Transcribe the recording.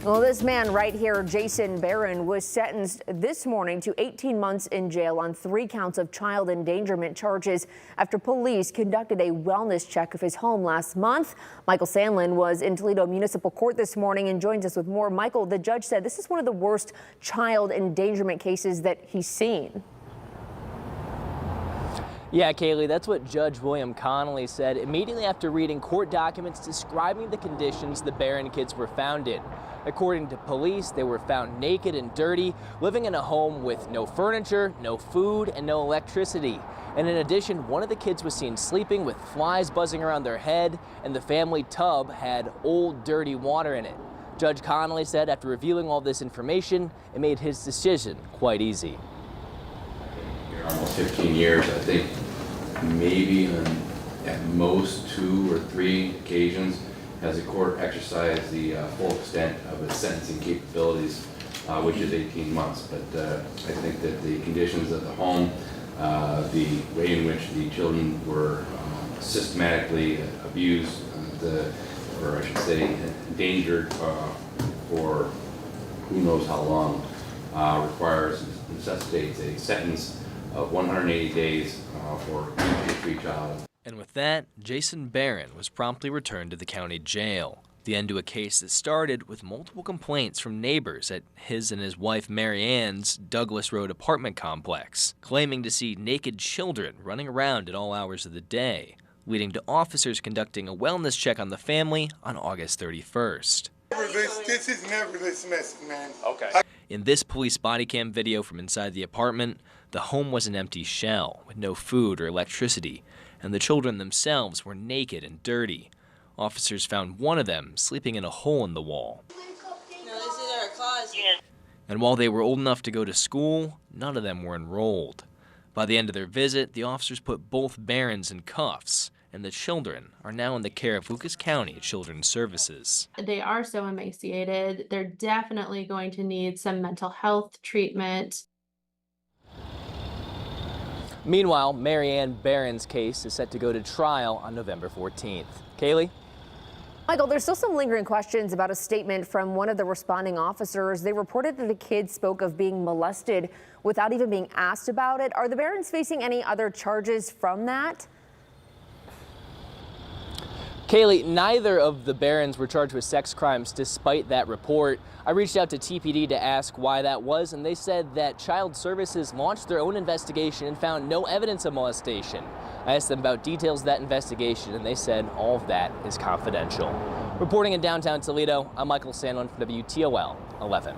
Well, this man right here, Jason Baran, was sentenced this morning to 18 months in jail on 3 counts of child endangerment charges after police conducted a wellness check of his home last month. Michael Sandlin was in Toledo Municipal Court this morning and joins us with more. Michael, the judge said this is one of the worst child endangerment cases that he's seen. Yeah, Kaylee, that's what Judge William Connolly said immediately after reading court documents describing the conditions the Baran kids were found in. According to police, they were found naked and dirty, living in a home with no furniture, no food, and no electricity. And in addition, one of the kids was seen sleeping with flies buzzing around their head, and the family tub had old, dirty water in it. Judge Connolly said after reviewing all this information, it made his decision quite easy. Here almost 15 years, I think maybe at most 2 or 3 occasions has the court exercised the full extent of its sentencing capabilities, which is 18 months. But I think that the conditions of the home, the way in which the children were systematically abused, or I should say endangered for who knows how long, necessitates a sentence of 180 days for each child. And with that, Jason Baran was promptly returned to the county jail. The end to a case that started with multiple complaints from neighbors at his and his wife Mary Ann's Douglas Road apartment complex, claiming to see naked children running around at all hours of the day, leading to officers conducting a wellness check on the family on August 31st. This is never this messy, man. Okay. In this police body cam video from inside the apartment, the home was an empty shell with no food or electricity, and the children themselves were naked and dirty. Officers found one of them sleeping in a hole in the wall. No, this is our closet. And while they were old enough to go to school, none of them were enrolled. By the end of their visit, the officers put both Barans in cuffs, and the children are now in the care of Lucas County Children's Services. They are so emaciated. They're definitely going to need some mental health treatment. Meanwhile, Mary Ann Baran's case is set to go to trial on November 14th. Kaylee? Michael, there's still some lingering questions about a statement from one of the responding officers. They reported that the kids spoke of being molested without even being asked about it. Are the Barans facing any other charges from that? Kaylee, neither of the Barans were charged with sex crimes despite that report. I reached out to TPD to ask why that was, and they said that Child Services launched their own investigation and found no evidence of molestation. I asked them about details of that investigation, and they said all of that is confidential. Reporting in downtown Toledo, I'm Michael Sandlin for WTOL 11.